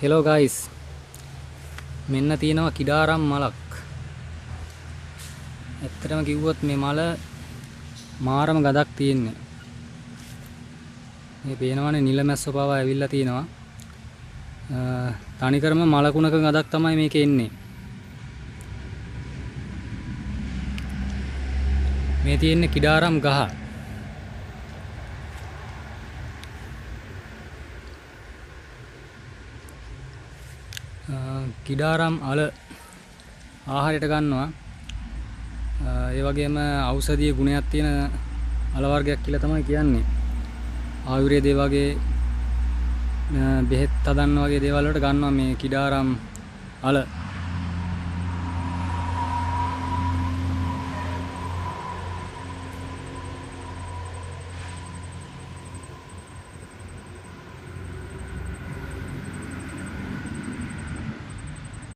Hello guys, මෙන්න තියෙනවා කිඩාරම් මලක්. ඇත්තටම කිව්වොත් මේ මල මාරම ගදක් තියෙන්නේ. මේ පේනවනේ නිලමැස්ස පවා ඇවිල්ලා තියෙනවා. තනිකරම මලකුණක ගදක් තමයි මේකේ එන්නේ. මේ තියෙන්නේ කිඩාරම් ගහ. කිඩාරම් අල ආහාරයට ගන්නවා. ඒ වගේම ඖෂධීය ගුණයක් තියෙන අල වර්ගයක් කියලා තමයි කියන්නේ. ආයුර්වේදයේ වගේ බෙහෙත් හදන්න වගේ දේවල් වලට ගන්නවා මේ කිඩාරම් අල.